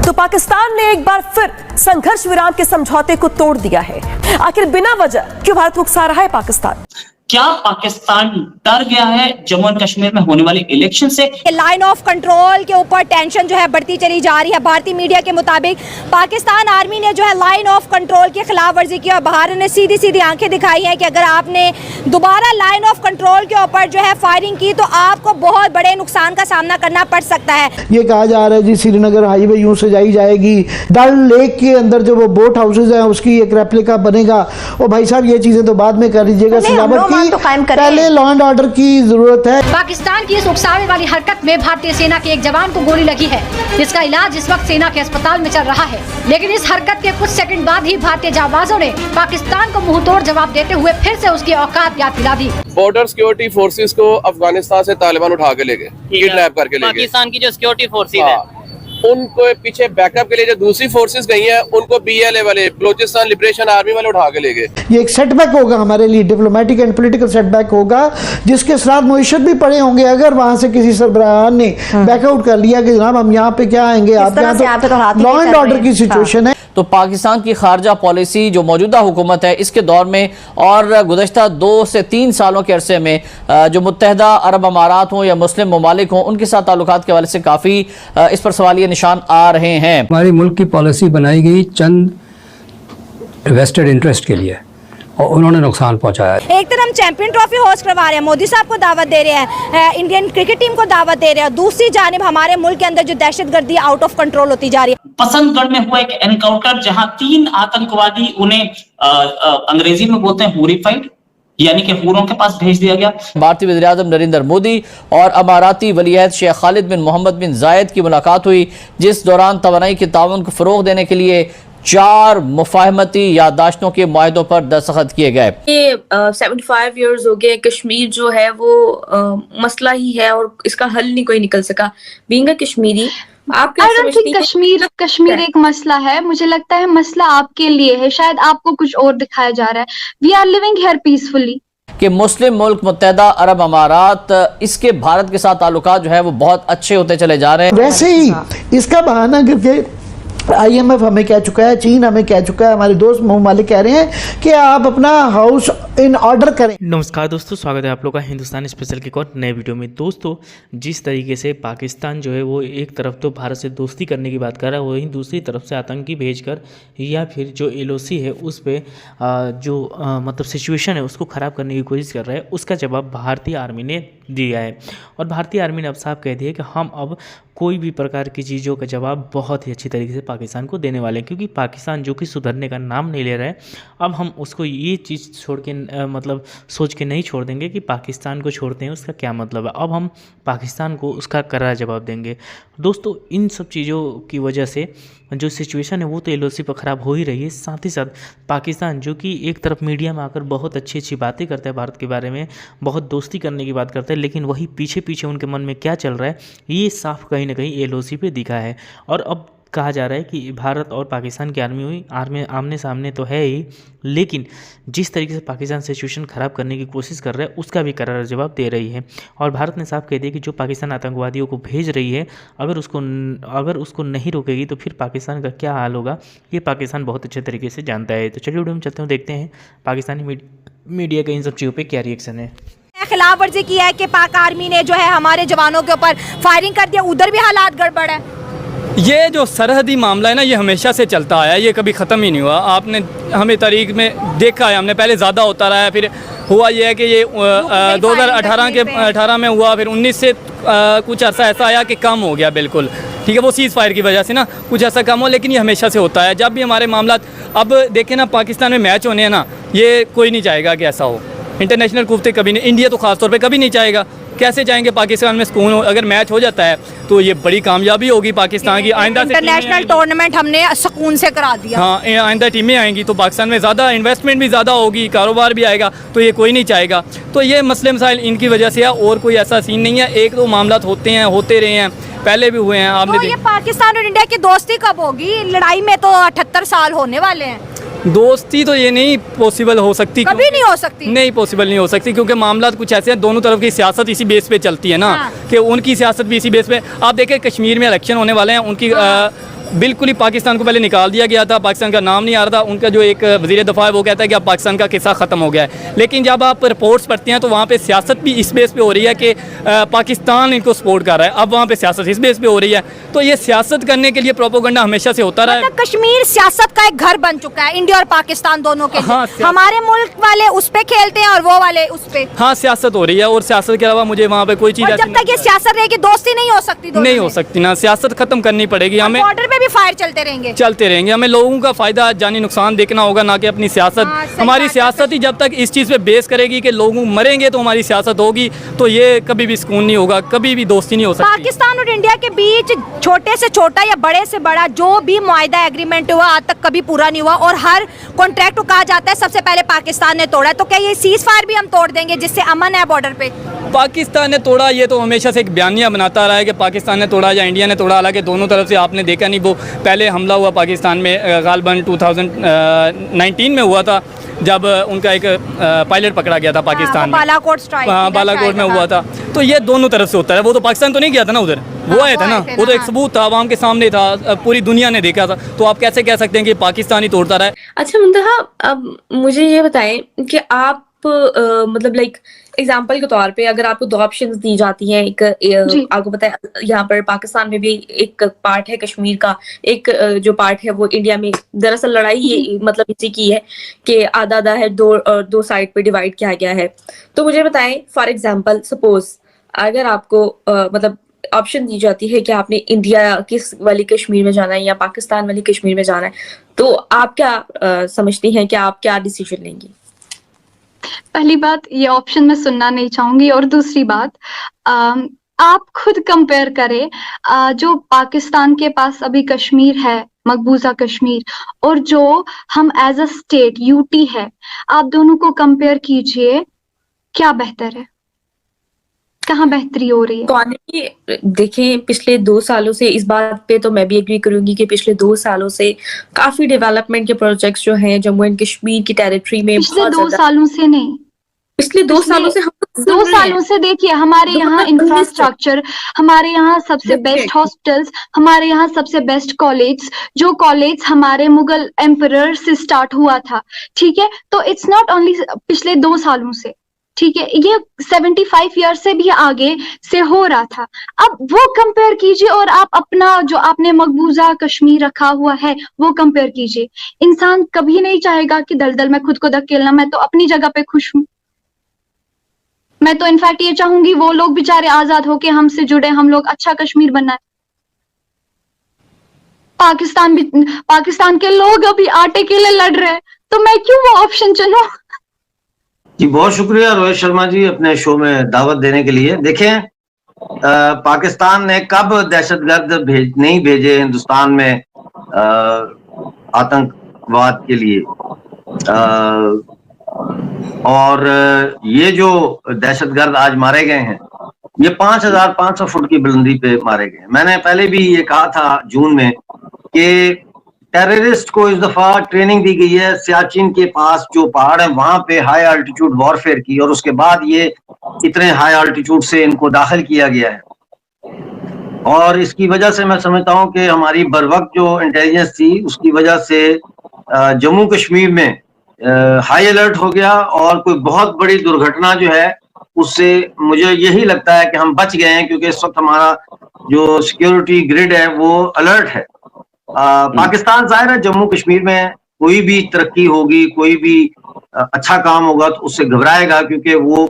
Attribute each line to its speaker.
Speaker 1: तो पाकिस्तान ने एक बार फिर संघर्ष विराम के समझौते को तोड़ दिया है। आखिर बिना वजह क्यों भारत को उकसा रहा है पाकिस्तान?
Speaker 2: क्या पाकिस्तान डर गया है जम्मू एंड कश्मीर में होने वाले इलेक्शन से?
Speaker 3: लाइन ऑफ कंट्रोल के ऊपर टेंशन जो है बढ़ती चली जा रही है। भारतीय मीडिया के मुताबिक पाकिस्तान आर्मी ने जो है लाइन ऑफ कंट्रोल की खिलाफ वर्जी की और भारत ने सीधी सीधी आंखें दिखाई हैं कि अगर आपने दोबारा लाइन ऑफ कंट्रोल के ऊपर जो है फायरिंग की तो आपको बहुत बड़े नुकसान का सामना करना पड़ सकता है।
Speaker 4: ये कहा जा रहा है जी श्रीनगर हाईवे यूं सजाई जाएगी, डल लेक के अंदर जो वो बोट हाउसेज हैं उसकी एक रेप्लिका बनेगा। और भाई साहब ये चीजें तो बाद में कर लीजिएगा, सजावट
Speaker 1: तो
Speaker 4: पहले लॉ एंड ऑर्डर की जरूरत है।
Speaker 5: पाकिस्तान की इस उकसावे वाली हरकत में भारतीय सेना के एक जवान को गोली लगी है, जिसका इलाज इस वक्त सेना के अस्पताल में चल रहा है। लेकिन इस हरकत के कुछ सेकंड बाद ही भारतीय जाबाजों ने पाकिस्तान को मुंहतोड़ जवाब देते हुए फिर से उसकी औकात याद दिला दी।
Speaker 6: बॉर्डर सिक्योरिटी फोर्सेस को अफगानिस्तान से तालिबान उठा के ले गए, किडनैप करके ले गए।
Speaker 2: पाकिस्तान की जो सिक्योरिटी फोर्सेस है
Speaker 6: उनको पीछे बैकअप के लिए जो दूसरी फोर्सेस गई हैं उनको BLA वाले बलूचिस्तान लिबरेशन आर्मी वाले उठा के ले गए।
Speaker 4: ये एक सेटबैक होगा हमारे लिए, डिप्लोमेटिक एंड पॉलिटिकल सेटबैक होगा, जिसके साथ मुइशत भी पड़े होंगे अगर वहां से किसी सरबराह ने बैकआउट कर लिया कि जनाब हम यहाँ पे क्या आएंगे, आप यहाँ तो लॉ एंड ऑर्डर की सिचुएशन है।
Speaker 7: तो पाकिस्तान की खारजा पॉलिसी जो मौजूदा हुकूमत है इसके दौर में और गुज़श्ता 2 से 3 सालों के अरसे में जो मुत्तहदा अरब अमारात हों या मुस्लिम ममालिक हों उनके साथ ताल्लुकात के हवाले से काफ़ी इस पर सवालिया निशान आ रहे हैं।
Speaker 8: हमारे मुल्क की पॉलिसी बनाई गई चंद वेस्टेड इंटरेस्ट के लिए और उन्होंने नुकसान पहुंचाया।
Speaker 3: एक तरफ हम चैंपियन ट्रॉफी होस्ट करवा रहे हैं, मोदी साहब को दावत दे रहे हैं, इंडियन क्रिकेट टीम को दावत दे रहे हैं, दूसरी जानिब हमारे मुल्क के अंदर जो दहशतगर्दी आउट ऑफ कंट्रोल होती जा रही है।
Speaker 2: पसंदगढ़ में हुआ एक एनकाउंटर जहां 3 आतंकवादी, उन्हें अंग्रेजी में बोलते हैं हूरीफाइड, यानी कि हूरों के पास भेज दिया गया।
Speaker 7: भारतीय वज़ीर आज़म नरेंद्र मोदी और अमाराती वलीअहद शेख खालिद बिन मोहम्मद बिन जायद की मुलाकात हुई, जिस दौरान तवानाई के ताउन को फ़रोग़ देने के लिए 4 मुफाहमती याददाश्तों के मुआहदों पर दस्तखत किए गए।
Speaker 9: ये 75 ईयर्स हो गए, कश्मीर जो है वो मसला ही है और इसका हल नहीं कोई निकल सका। बीइंग अ कश्मीरी, आप क्या समझती हैं?
Speaker 10: कश्मीर एक मसला है, मुझे लगता है मसला आपके लिए है, शायद आपको कुछ और दिखाया जा रहा है। We are living here peacefully.
Speaker 7: कि मुस्लिम मुल्क मुत्तहदा अरब अमारात इसके भारत के साथ ताल्लुकात जो है वो बहुत अच्छे होते चले जा रहे हैं।
Speaker 4: वैसे ही इसका बहाना करके IMF हमें कह चुका है, चीन हमें कह चुका है, हमारे दोस्त ममालिक कह रहे हैं कि आप अपना हाउस इन ऑर्डर करें।
Speaker 11: नमस्कार दोस्तों, स्वागत है आप लोग का हिंदुस्तान स्पेशल के और नए वीडियो में। दोस्तों, जिस तरीके से पाकिस्तान जो है वो एक तरफ तो भारत से दोस्ती करने की बात कर रहा है, वहीं दूसरी तरफ से आतंकी भेजकर या फिर जो LOC है उस पर मतलब सिचुएशन है उसको ख़राब करने की कोशिश कर रहा है, उसका जवाब भारतीय आर्मी ने दिया है। और भारतीय आर्मी ने अब साफ कह दिया कि हम अब कोई भी प्रकार की चीज़ों का जवाब बहुत ही अच्छी तरीके से पाकिस्तान को देने वाले हैं, क्योंकि पाकिस्तान जो कि सुधरने का नाम नहीं ले रहा है। अब हम उसको ये चीज़ छोड़ के मतलब सोच के नहीं छोड़ देंगे कि पाकिस्तान को छोड़ते हैं उसका क्या मतलब है। अब हम पाकिस्तान को उसका करारा जवाब देंगे। दोस्तों, इन सब चीज़ों की वजह से जो सिचुएशन है वो तो LOC पर ख़राब हो ही रही है, साथ ही साथ पाकिस्तान जो कि एक तरफ मीडिया में आकर बहुत अच्छी अच्छी बातें करता है भारत के बारे में, बहुत दोस्ती करने की बात करता है, लेकिन वही पीछे पीछे उनके मन में क्या चल रहा है ये साफ कहीं ना कहीं LOC पे दिखा है। और अब कहा जा रहा है कि भारत और पाकिस्तान की आर्मी आमने सामने तो है ही, लेकिन जिस तरीके से पाकिस्तान सिचुएशन ख़राब करने की कोशिश कर रहा है उसका भी करारा जवाब दे रही है। और भारत ने साफ कह दिया कि जो पाकिस्तान आतंकवादियों को भेज रही है अगर उसको नहीं रोकेगी तो फिर पाकिस्तान का क्या हाल होगा ये पाकिस्तान बहुत अच्छे तरीके से जानता है। तो चलिए वीडियो में चलते हैं, देखते हैं पाकिस्तानी मीडिया के इन सब चीज़ों पर क्या रिएक्शन है।
Speaker 3: खिलाफ वर्जी की है कि पाक आर्मी ने जो है हमारे जवानों के ऊपर फायरिंग कर दिया, उधर भी हालात गड़बड़ है।
Speaker 12: ये जो सरहदी मामला है ना, ये हमेशा से चलता आया है, ये कभी ख़त्म ही नहीं हुआ। आपने हमें तारीख में देखा है, हमने पहले ज़्यादा होता रहा है, फिर हुआ ये है कि ये 2018 में हुआ, फिर 19 से कुछ अर्सा ऐसा आया कि कम हो गया बिल्कुल, ठीक है, वो सीज़ फायर की वजह से ना कुछ ऐसा कम हो, लेकिन ये हमेशा से होता है। जब भी हमारे मामला, अब देखें ना पाकिस्तान में मैच होने हैं ना, ये कोई नहीं चाहेगा कि ऐसा हो। इंटरनेशनल कुफ्ते कभी नहीं, इंडिया तो ख़ास तौर पे कभी नहीं चाहेगा। कैसे जाएंगे पाकिस्तान में सुकून हो? अगर मैच हो जाता है तो ये बड़ी कामयाबी होगी पाकिस्तान की। आइंदा
Speaker 3: इंटरनेशनल टूर्नामेंट हमने सुकून से करा दिया।
Speaker 12: हाँ, आइंदा टीमें आएंगी तो पाकिस्तान में ज़्यादा इन्वेस्टमेंट भी ज़्यादा होगी, कारोबार भी आएगा, तो ये कोई नहीं चाहेगा। तो ये मसले मसाइल इनकी वजह से है, और कोई ऐसा सीन नहीं है। एक दो मामला होते रहे हैं, पहले भी हुए हैं। आपने
Speaker 3: तो ये पाकिस्तान और इंडिया की दोस्ती कब होगी? लड़ाई में तो 78 साल होने वाले हैं।
Speaker 12: दोस्ती तो ये नहीं पॉसिबल हो सकती,
Speaker 3: कभी नहीं हो सकती,
Speaker 12: नहीं पॉसिबल नहीं हो सकती, क्योंकि मामला कुछ ऐसे हैं, दोनों तरफ की सियासत इसी बेस पे चलती है ना। हाँ। कि उनकी सियासत भी इसी बेस पे। आप देखें कश्मीर में इलेक्शन होने वाले हैं, बिल्कुल ही पाकिस्तान को पहले निकाल दिया गया था, पाकिस्तान का नाम नहीं आ रहा था। उनका जो एक वज़ीर दफ़ा है वो कहता है कि अब पाकिस्तान का किस्सा ख़त्म हो गया है, लेकिन जब आप रिपोर्ट्स पढ़ते हैं तो वहाँ पे सियासत भी इस बेस पे हो रही है कि पाकिस्तान इनको सपोर्ट कर रहा है। अब वहाँ पे सियासत इस बेस पे हो रही है, तो ये सियासत करने के लिए प्रोपेगेंडा हमेशा से होता रहा है।
Speaker 3: मतलब कश्मीर सियासत का एक घर बन चुका है, इंडिया और पाकिस्तान दोनों के लिए।
Speaker 12: हाँ,
Speaker 3: हमारे मुल्क वाले उस पे खेलते हैं और वो वाले उस पे।
Speaker 12: हाँ, सियासत हो रही है, और सियासत के अलावा मुझे वहाँ पे कोई चीज़
Speaker 3: जब तक ये सियासत रहेगी दोस्ती नहीं हो सकती,
Speaker 12: नहीं हो सकती ना, सियासत खत्म करनी पड़ेगी हमें।
Speaker 3: बॉर्डर पे भी फायर चलते रहेंगे,
Speaker 12: हमें लोगों का फायदा जानी नुकसान देखना होगा, ना कि अपनी सियासत। हमारी सियासत ही जब तक इस चीज़ पे बेस करेगी कि लोग मरेंगे तो हमारी सियासत होगी, तो ये कभी भी सुकून नहीं होगा, कभी भी दोस्ती नहीं हो सकती।
Speaker 3: पाकिस्तान और इंडिया के बीच छोटे से छोटा या बड़े से बड़ा जो भी मुआहदा एग्रीमेंट हुआ आज तक कभी पूरा नहीं हुआ, और हर कॉन्ट्रैक्ट को कहा जाता है सबसे पहले पाकिस्तान ने तोड़ा है। तो क्या ये सीज फायर भी हम तोड़ देंगे जिससे अमन है बॉर्डर पे?
Speaker 12: पाकिस्तान ने तोड़ा, ये तो हमेशा से एक बयानिया बनाता रहा है कि पाकिस्तान ने तोड़ा या इंडिया ने तोड़ा, हालांकि दोनों तरफ से आपने देखा नहीं। वो पहले हमला हुआ पाकिस्तान में गालबन 2019 में हुआ था, जब उनका एक पायलट पकड़ा गया था पाकिस्तान में,
Speaker 3: बालाकोट स्ट्राइक,
Speaker 12: बालाकोट में हुआ था। तो ये दोनों तरफ से होता है। वो तो पाकिस्तान तो नहीं गया था ना उधर, वो आया था ना, वो तो एक सबूत था, आवाम के सामने था, पूरी दुनिया ने देखा था। तो आप कैसे कह सकते हैं कि पाकिस्तान ही तोड़ता रहा है?
Speaker 9: अच्छा मुंतहा, अब मुझे ये बताएं कि आप मतलब लाइक एग्जाम्पल के तौर पे अगर आपको दो ऑप्शंस दी जाती हैं, एक आपको पता है यहाँ पर पाकिस्तान में भी एक पार्ट है कश्मीर का, एक जो पार्ट है वो इंडिया में। दरअसल लड़ाई ये मतलब इसी की है कि आधा आधा है, दो साइड पे डिवाइड किया गया है। तो मुझे बताएं फॉर एग्जाम्पल सपोज अगर आपको मतलब ऑप्शन दी जाती है कि आपने इंडिया किस वाली कश्मीर में जाना है या पाकिस्तान वाली कश्मीर में जाना है, तो आप क्या समझती हैं कि आप क्या डिसीजन लेंगी?
Speaker 10: पहली बात, ये ऑप्शन मैं सुनना नहीं चाहूंगी, और दूसरी बात, आप खुद कंपेयर करें जो पाकिस्तान के पास अभी कश्मीर है, मकबूजा कश्मीर, और जो हम एज अ स्टेट यूटी है, आप दोनों को कंपेयर कीजिए, क्या बेहतर है, कहाँ बेहतरी हो रही है?
Speaker 9: देखें पिछले 2 सालों से, इस बात पे तो मैं भी एग्री करूंगी कि पिछले 2 सालों से काफी डेवलपमेंट के प्रोजेक्ट्स जो हैं जम्मू एंड कश्मीर की टेरिटरी में,
Speaker 10: पिछले 2 सालों से नहीं,
Speaker 9: पिछले 2 सालों से, हम
Speaker 10: 2 सालों से देखिए हमारे यहाँ इंफ्रास्ट्रक्चर, हमारे यहाँ सबसे बेस्ट हॉस्पिटल्स, हमारे यहाँ सबसे बेस्ट कॉलेज, जो कॉलेज हमारे मुगल एम्परर से स्टार्ट हुआ था, ठीक है? तो इट्स नॉट ओनली पिछले 2 सालों से, ठीक है, ये 75 ईयर से भी आगे से हो रहा था। अब वो कंपेयर कीजिए और आप अपना जो आपने मकबूजा कश्मीर रखा हुआ है वो कंपेयर कीजिए। इंसान कभी नहीं चाहेगा कि दलदल में खुद को धकेलना। मैं तो अपनी जगह पे खुश हूँ। मैं तो इनफैक्ट ये चाहूंगी वो लोग बेचारे आजाद होके हमसे जुड़े, हम लोग अच्छा कश्मीर बनाए। पाकिस्तान के लोग अभी आटे के लिए लड़ रहे हैं, तो मैं क्यों वो ऑप्शन चुनूं?
Speaker 13: जी बहुत शुक्रिया रोहित शर्मा जी अपने शो में दावत देने के लिए। देखें पाकिस्तान ने कब दहशतगर्द नहीं भेजे हिंदुस्तान में आतंकवाद के लिए, और ये जो दहशतगर्द आज मारे गए हैं ये 5500 फुट की बुलंदी पे मारे गए। मैंने पहले भी ये कहा था जून में कि टेररिस्ट को इस दफा ट्रेनिंग दी गई है सियाचिन के पास जो पहाड़ है वहां पे हाई अल्टीट्यूड वॉरफेयर की, और उसके बाद ये इतने हाई अल्टीट्यूड से इनको दाखिल किया गया है। और इसकी वजह से मैं समझता हूं कि हमारी बरवक्त जो इंटेलिजेंस थी उसकी वजह से जम्मू कश्मीर में हाई अलर्ट हो गया, और कोई बहुत बड़ी दुर्घटना जो है उससे मुझे यही लगता है कि हम बच गए हैं, क्योंकि इस वक्त हमारा जो सिक्योरिटी ग्रिड है वो अलर्ट है। पाकिस्तान जाहिर है जम्मू कश्मीर में कोई भी तरक्की होगी, कोई भी अच्छा काम होगा तो उससे घबराएगा, क्योंकि वो